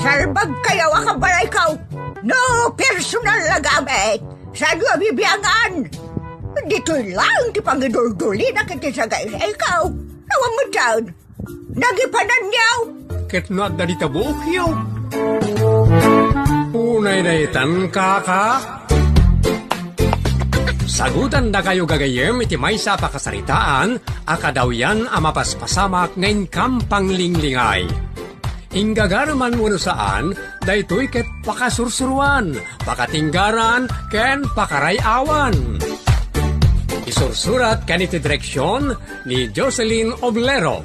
Salbag kayo akabalay ka. No personal na gamit. Saan nga bibiyangan? Dito lang ti pangidul-duli na kiti sa gaya ikaw. Nawang mo dyan. Nagipanan niyaw. Ketnat na ditabok yaw. Unay na itan kaka. Sagutan na kayo gagayem iti may sa pakasaritaan, akadaw yan amapaspasamak ngayon kampang linglingay. Inggagarman mo saan, daytoy ket pakasursuruan, pakatinggaran, ken pakarayawan. Isursurat kaniti direksyon ni Jocelyn Oblero.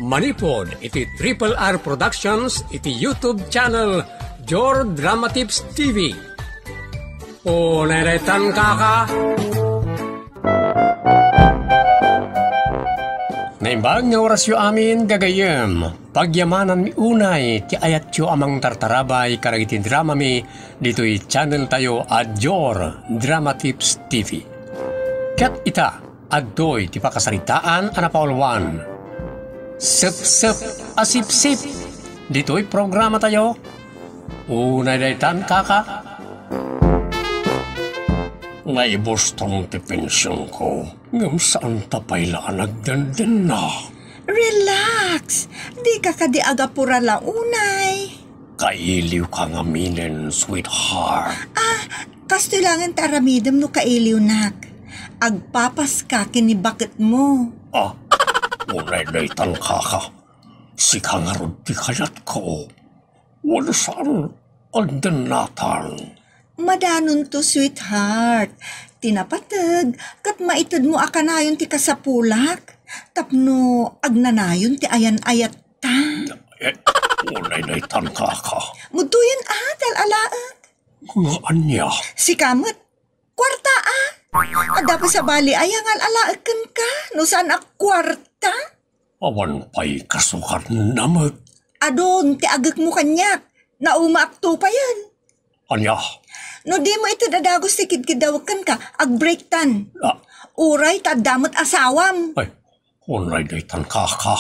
Manipod iti Triple R Productions iti YouTube channel Jor Drama Tips TV. O neretan kaka. Naimbag nga orasyo amin gagayem. Pagyamanan mi unay ti ayat yo amang tartarabay karagiti drama mi dito'y channel tayo at Jor Drama Tips TV. Kat ita addoy ti pakasaritaan anapaulwan. Sep-sep asip-sip dito'y programa tayo. Unay daytan kaka. Naibustong ti pensyon ko. Ngam saan tapaylaan nagdandan na. Relax. Di ka kadiagapura lang unay. Kailiw ka nga minen, sweetheart. Kastilangan taramidam no kailiw nak. Agpapas ka kinibakit mo. Unay daytan kaka. Si kangarod ti kayat ko. Wala saan aldan natan. Madanon to, sweetheart. Tinapatag, kat maitad mo akanayon ti kasapulak. Tapno, agnanayon ti ayan-ayat ta. Unay daytan kaka. Muduyan dal-alaag. Nga anya. Si Kamat, kwarta Ada pa sa bali ayang al-alaag ka. No saan kwarta? Awan pa'y kasukat namag. Adon, ti agak mo kanyak. Naumaakto pa yan. Anya. No di mo ito dadagos ti kidkidawakan ka, ag-break tan. Uray, tadamot asawam. Ay, unay daytan kaka.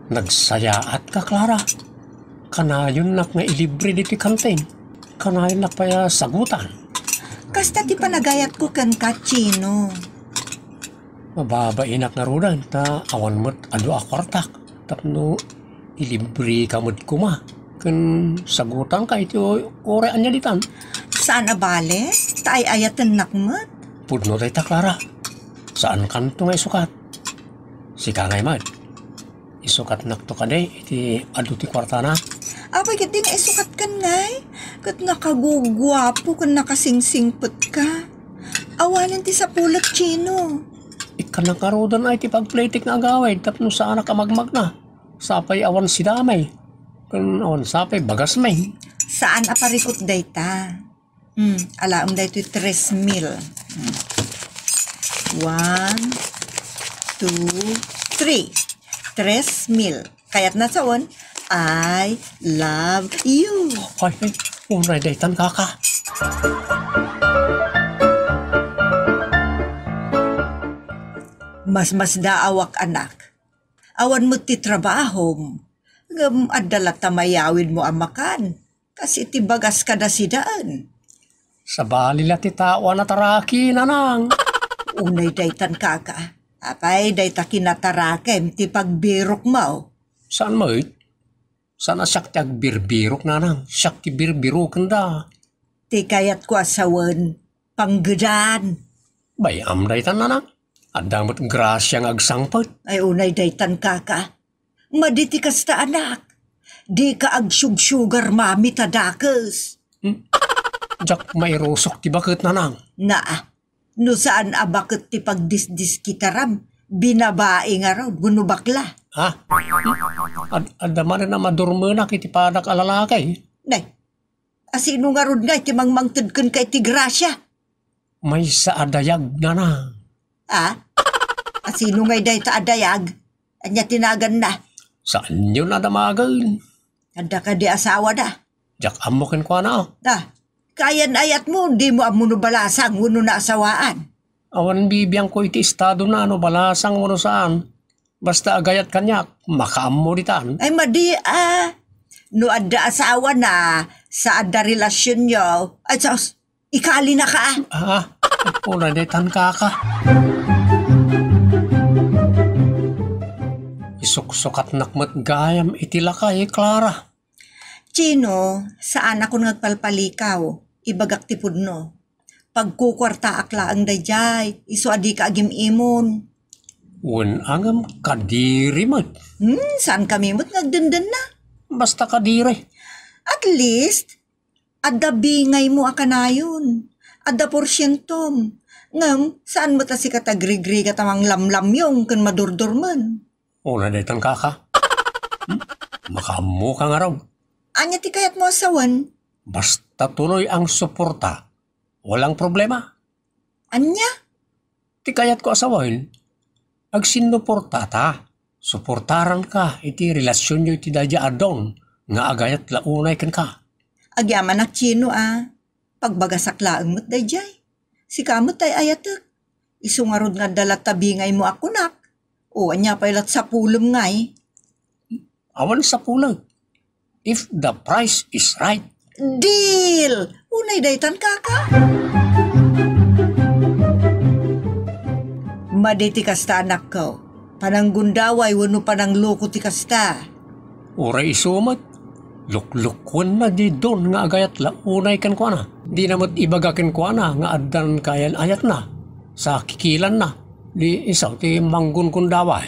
Nagsayaat ka, Clara. Kanayon nak nga ilibre di ti kantin. Kanayon nak paya sagutan. Kasta ti panagayat ko kan Chino. Mababainak na rudan, ta awan mo't ado akwartak. Tapno, ilibre ka mo't kuma. Kan sagutan ka ito orean niya ditan. Saan abale? Taay ayatan nakmat? Pudno tayo ta, Clara. Saan kanto nga isukat? Si Kangay Mad. Isukat nakto ka day, iti ado ti kwarta na. Apay kat din isukat kan ngay. Kat nakagugwapo kan nakasingsingpot ka. Awanan ti sa pulat, Chino. Ikanakarodan ay ti pagplaytik nga agaway. Tapno saan ka magmag na. Sapay awan si damay. Kan awan sapay bagas may. Saan aparikot day ta? Alaam day ito'y 3,000. 1, 2, 3. 3,000. Kaya't nasawan, I love you. Ay, unay daytan kaka. Mas daawak anak. Awan mo ti trabaho. Ngam adala tamayawin mo amakan. Kasi ti bagas ka na sidaan. Sa balila ti tawa na taraki nanang. Unay daytan kaka. Apay dayta kinatarakem ti pagbirok mo. Saan mo it? Sana siyak ti agbirbirok nanang. Siyak ti birbirokan da. Ti kayat ko asawan panggedan. Bayam daytan nanang. Adamot grasyang agsangpot. Ay unay daytan kaka. Maditi kasta anak. Di ka agsyug-syugar mami tadakas. Jak may rusok ti bakit nanang. Naa, no saan abakit ti pagdisdis kitaram, binabae nga raw, bunubakla. Ha? Adaman na madurmo na kiti padak alalakay. Nay, asino nga rod nga iti mangmangtudkon kay ti grasya. May sa adayag nanang. Asino nga day ta adayag, anya tinagan na. Saan yun nadamagan? Kada ka di asawa da. Jak amokin ko na. Kayan ayat mo, di mo amuno balasang uno na asawaan. Awan bibiyang ko iti estado na balasang mo saan. Basta agayat kanyak, makaammo ditan. Ay madi no adda asawa na sa adda relasyon nyo, ay sos, ikali na ka. Una ditan ka. Isuksukat nakmat gayam itilakay, Clara. Chino, saan ako nagpalpalikaw, ibagak tipod no. Pagkukwarta akla ang dayjay, iso adi ka agim imon. Wen angam kadiri mat. Saan kami mo't nagdandan na? Basta kadiri. At least, adda bingay mo akanayon. Adda porsyentom. Ngam, saan mo ta si katagrigri katamang lamlam yung kan madurdur man? Una ditan ka. Makaammo ka nga raw. Anya ti kayat mo asawan? Basta tuloy ang suporta. Walang problema. Anya? Ti kayat ko asawin. Ag sinuporta ta. Suportaran ka iti relasyon nyo iti dadya adon. Nga agayat launay kan ka. Agyaman ak Chino Pagbagasak laang mo't dayjay. Si kamot tay ayatek. Isungarod nga dalat tabingay mo ako nak. O anya pailat sa pulong ngay. Awan sa pulag. If the price is right. Deal! Unay daytan kaka. Maditi kasta anak ko. Pananggundaway wano panangloko ti kasta. Uray isumat. Luklukwan na di doon nga agayat launay kan kwa na. Di namat ibagakin kwa na nga adan kayan ayat na. Sa kikilan na. Di isaw ti manggun kundaway.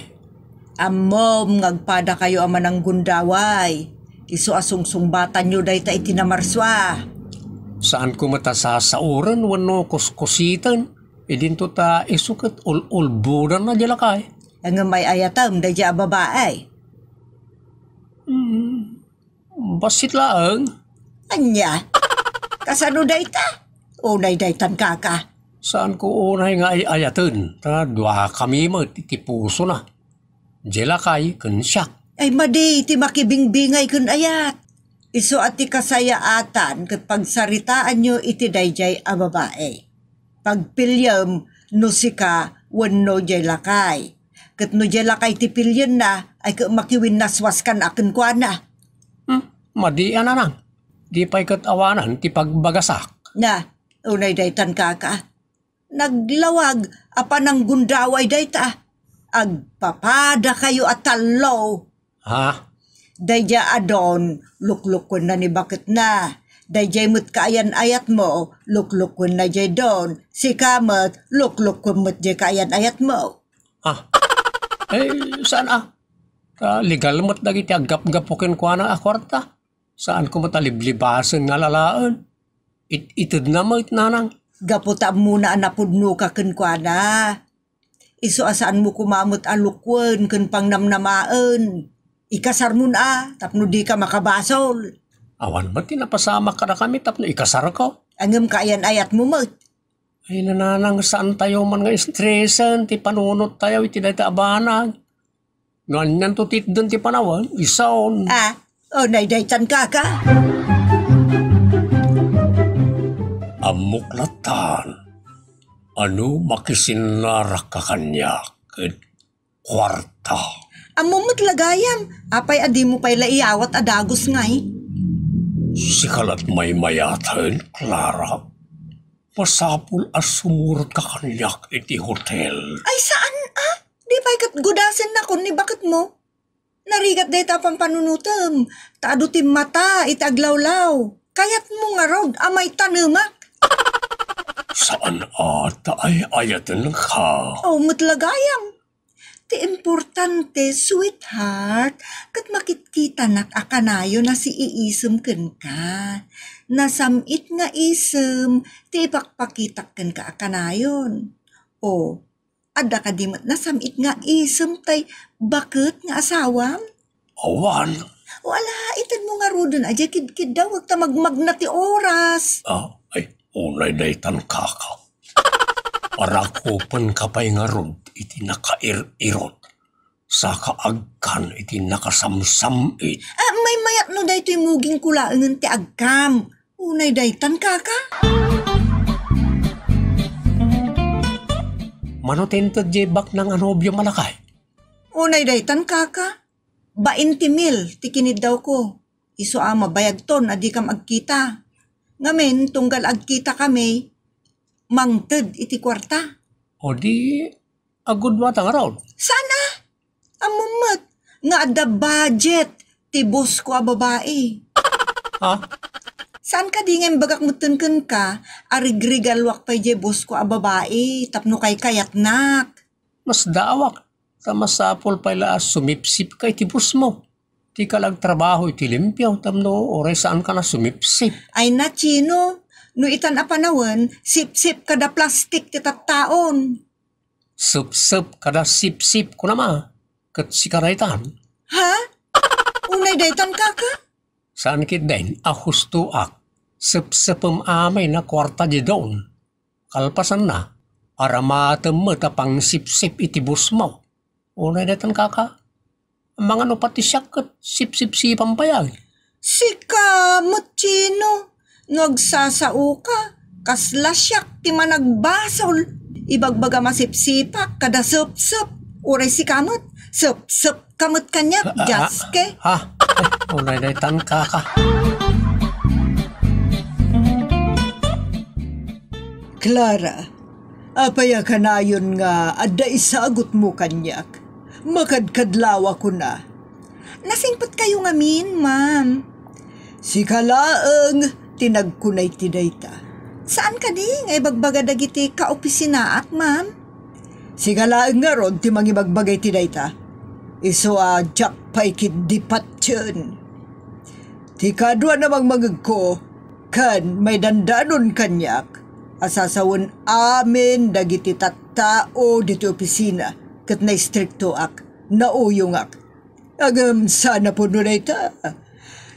Amom ngagpada kayo ama ng gundaway. Iso asungsung-batan nyo day ta itinamarswa. Saan ko matasasauran wano kuskusitan. Idinto ta isukat ulbudan na jalakay. Ang may ayatam day dya babae. Basit laang. Anya? Kasano day ta? Unay day tan kaka. Saan ko unay nga ayatan? Ta dua kami mo iti puso na. Jalakay kan siyak. Ay madi, ti makibingbingay kun ayat. Iso at ti kasayaatan kat pagsaritaan nyo iti dayjay a babae. Pagpilyam no sika wenno jay lakay. Kat no jay lakay ti pilyan na ay makiwin naswas kan akin kwa na. Madian na nang. Di pa'y katawanan ti pagbagasak. Na, unay daytan kaka. Naglawag apa ng gundaway dayta. Agpapada kayo at talo. Ha? Dayja adon, luklukon na ni bakit na. Dayjay mo't kaayan ayat mo, luklukon na jay don. Si kamat, luklukon mo't jay kaayan ayat mo. Saan legal mo't dagiti agap-gapukin ko na akwarta. Saan ko mataliblibasan nga lalaan? Itid na mo itnanang. Gaputa muna anapudno ka kenkwana. Iso asaan mo kumamot alukwen ken pangnamnamaan. Ikasar mo na, tapno di ka makabasol. Awan ba tinapasama ka na kami tapno ikasar ko? Angem kaayan ayat mo mo't. Ay nananang saan tayo man nga estresan, ti panunot tayo iti dayta abanag. Ganyan to tit dun ti panawan, isaon. Naydaytan kaka. Amuklatan. Ano makisinarak ka kanya ket kwarta. Amumot lagayam, apay adi mo pay laiyawat adagos ngay. Sikalat may mayatan, Clara. Pasapul as sumurot ka kanyak iti hotel. Ay saan Di pa'y katgudasin na kun ni bakit mo? Narigat day tapang panunutam. Taado ti mata itaglawlaw. Kayat mo nga rod amay tanumak. Saan ata ay ayatan ka? Matlagayam. Ti importante, sweetheart, kat makitkita nak akanayo na si iisem ken ka. Nasamit nga isem, ti ipakpakitak ken ka akanayon. Ada ka di nasamit nga isem tay bakit nga asawam? Awan. Wala, itad mo nga rodon aja kid-kid daw, wag ta magmagna ti oras. Unay daytan kaka. Arakupan kapay nga rod, iti nakair-irot. Sa kaagkan, iti nakasamsamit. May mayat no day to'y muging kulaangan ti agkam. Unay daytan kaka. Manotentad jebak ng anobyo malakay. Unay daytan kaka. 20,000 tikinid daw ko. Iso ama bayag ton adi kam agkita. Ngamen tunggal agkita kami, mangted iti kwarta. O di, agud matang raw. Sana, amumat, nga ada budget, tibos ko a babae. Ha? Saan ka di ngayon bagak mutunkan ka, arigrigalwak pa je bos ko a babae, tapno kay kayatnak. Mas dawak. Tamasapol pala sumipsip kay tibus mo. Di ka lang trabaho iti limpyaw tamno oray saan ka na sumipsip. Ay na, Chino, no itan a panawan, sip-sip kada plastik ti tattaon. Sup-sup kada sip-sip ko naman. Kat si karaitan. Ha? Unay daytan kaka? Saan kit din ahusto ak. Sup-supam amay na kwarta di doon. Kalpasan na. Aramatem mo tapang sip-sip iti bus mo. Unay daytan kaka. Ang mga no pati siya kat sip-sip-sipan pa yan. Sika, Chino, nagsasao ka, kaslasyak ti managbasol. Ibagbaga masipsipak, kada sup-sup. Uray si kamot, sup-sup kamot kanyak, jaske. Ha? Unay daytan kaka. Clara, apaya kanayon nga adda isagot mo kanyak. Makadkadlawa ko na. Nasingpot kayo ngamin, ma'am. Si kalaang tinagkunay ti dayta. Saan ka di? Ngay bagbaga dagiti kaopisinaak, ma'am. Si kalaang nga ron ti mangibagbagay ti dayta. Iso a jak paikit dipatyon. Ti kadwa namang mangag ko, kan may dandanon kanyak. Asasawon amin dagiti tattao diti opisina. Kat na istrikto ak, nauyong ak. Agam sana po nun ay ta.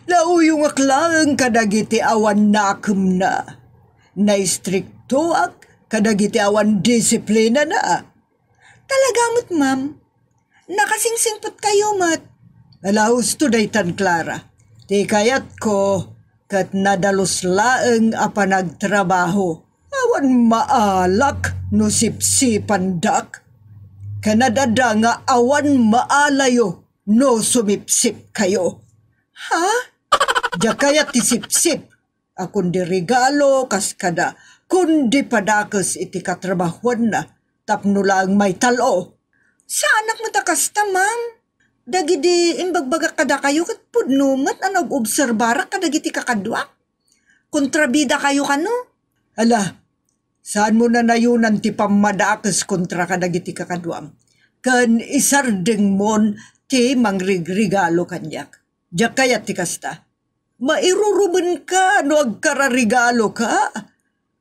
Nauyong ak lang kadagiti awan nakum na. Na istrikto ak kadagiti awan disiplina na. Talagamot, ma'am. Nakasingsingpot kayo, mat. Alahus to daytan, Clara. Ti kayat ko kat nadalos laeng a panagtrabaho. Awan maalak no sipsipan dak. Kanadada nga awan maalayo no sumipsip kayo. Ha? Diya kaya ti sipsip. Akon di regalo kas kada kundi padakes iti katrabahuan na tapno lang may talo. Sa anak mo takasta, ma'am. Dagidi imbagbaga kada kayo kat pudnumat na nag-obserbara kadagiti kakadwa. Kontrabida kayo kano? Ala, saan mo na nayunan ti pamadakes kontra kadagiti kakadwam? Kan isardeng mon ti mangrigregalo kanyak. Diya kaya ti kasta. Mairuruben ka no agkararigalo ka.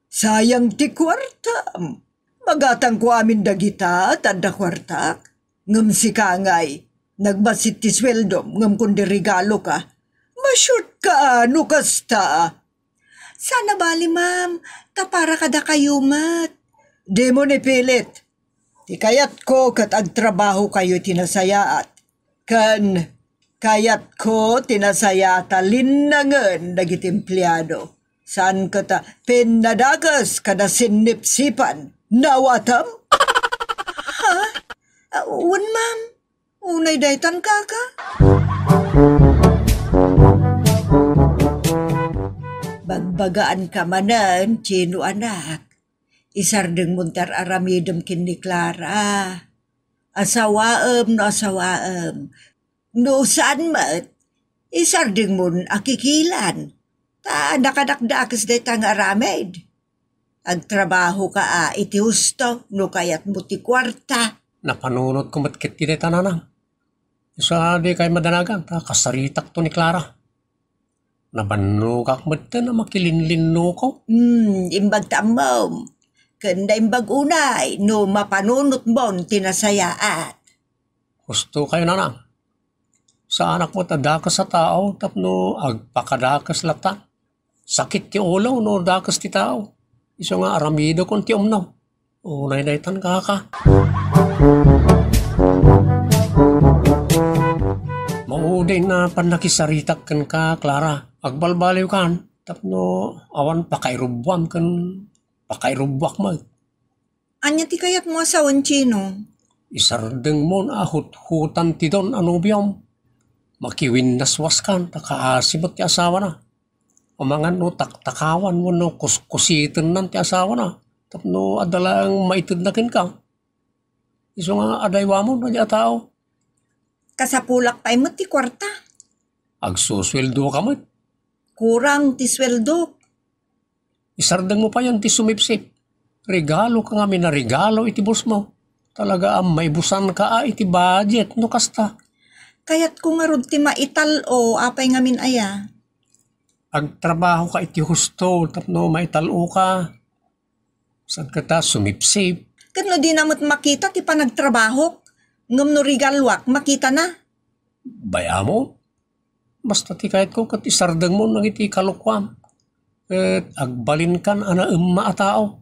Sayang ti kwartam. Magatang ko amin dagita tanda kwartak. Ngam si kangay. Nagbasit ti sweldo ngam kundi regalo ka. Masyurt ka no kasta. Sana bali, ma'am. Tapara kada kayo, mat. Di mo ni pilit. Ti kayat ko kat agtrabaho kayo tinasayaat. Kan kayat ko tinasayata linnangan dagiti empleyado. Saan kata pinadagas kada sinipsipan. Nawatam? Ha? Uwan, ma'am. Unay daytan kaka. Bagbagaan ka manan, Chino anak. Isardeng muntar aramidem kini Clara. Asawaem no asawaem. No saan mat, isardeng mun akikilan. Ta nakadakdakas day tang aramid. Agtrabaho ka iti husto, no kayat mo ti kwarta. Napanunod ko matkit kiti tananang. Isa di kay madanagan, ta kasaritak to ni Clara. Nabanno kak madta na makilinlinno ko. Imbag tamom. Kanda imbag unay, no mapanunot mon tinasayaat. Gusto kayo nanang. Sa anak mo tadakas sa tao, tapno agpakadakas lata. Sakit ti ulaw no dakas ti tao. Iso nga aramido kon ti umnaw. Unay daytan kaka. Mauday na panakisaritak kan ka, Clara. Agbalbaliw kan, tapno awan pakairubwam kan pakairubwak mo. Anya ti kayat mo asawan, Chino? Isardeng mo na hut-hutan ti don anubyom. Makiwin naswaskan, takaasimot ti asawa na. Umangan no taktakawan mo no kuskusitin nan ti asawa na. Tapno adalang maitid na kin ka. Iso nga adaywa mo na di tao. Kasapulak pa mo ti kwarta. Agsusweldo ka mo. Kurang ti sweldo. Isardeng mo pa yan ti sumipsip. Regalo ka nga regalo iti boss mo. Talaga ang maibusan ka iti budget no kasta. Kayat ko nga rod ti maitalo apay ngamin aya. Agtrabaho ka iti husto tapno maitalo ka. Saan ka ta sumipsip. Kano di namot makita ti panagtrabaho. Ngam no regalwak makita na. Baya mo. Basta ti kahit ko kat isardeng mo nang iti kalukwam. Agbalin kan ana maatao.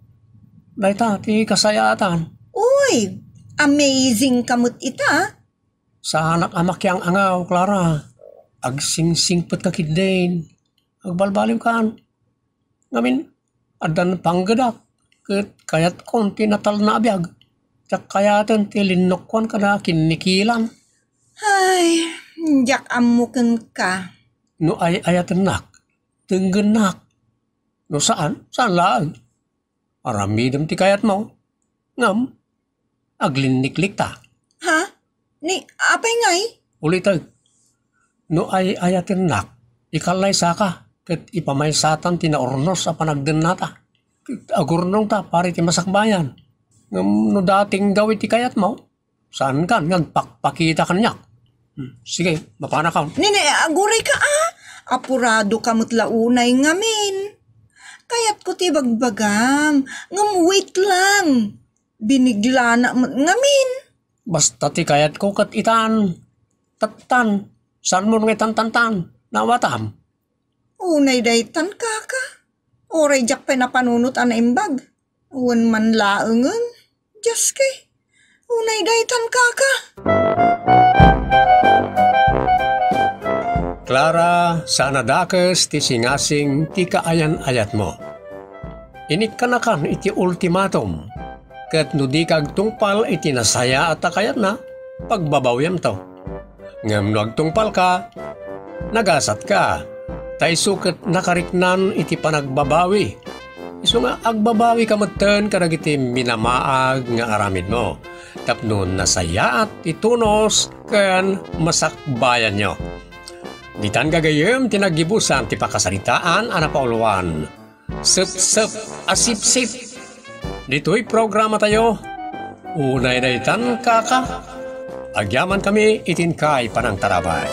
Dahita ti kasayatan. Uy, amazing kamot ita. Sa anak amak yang angaw, Clara. Agsingsingpet ka kiddain. Agbalbalim kan. Ngamin, adan panggadak. Kayat kon tinatal na abiyag. Tsak kayatan ti linokwan ka na kinikilan. Ay, jak amuken ka. No ayatan nak. Tenggenak. No saan? Saan laan? Aramidam ti kayat mo. Ngam. Agliniklik ta. Ha? Ni, apay ngay? Ulitag. No ayatin nak. Ikalay saka. Kat ipamaysatan tinaornos a panagden nata. Agurnong ta pari ti masakbayan. Ngam no dating gawit ti kayat mo. Saan kan? Ngagpakpakita kanyak. Sige, mapana ka. Nene, aguray ka Apurado kamot launay ngamin. Kayat ko ti bagbagam. Ngam wait lang. Binigla na ngamin. Basta ti kayat ko kat itan. Tatan. Saan mo nga tantantan? Nawatam. Unay daytan kaka. Oray jak pa napanunot ana imbag. Uwan man laengen. Diyos kay. Unay daytan kaka. Clara, sana dakes ti singasing ti kaayan-ayat mo. Inik ka na kan iti ultimatum. Kat no di kag tungpal iti nasaya at kayat na pagbabawyam to. Ngam no agtungpal ka, nagasat ka. Tay suket nakariknan iti panagbabawi. Iso nga agbabawi ka maten karag iti minamaag nga aramid mo. Tapno nasaya at itunos ken masakbayan nyo. Ditan gagayem tinagibusan ti pakasaritaan ana pauluan. Sep-sep asip-sip. Dito'y programa tayo. Unay daytan kaka. Agyaman kami itinkay panang tarabay.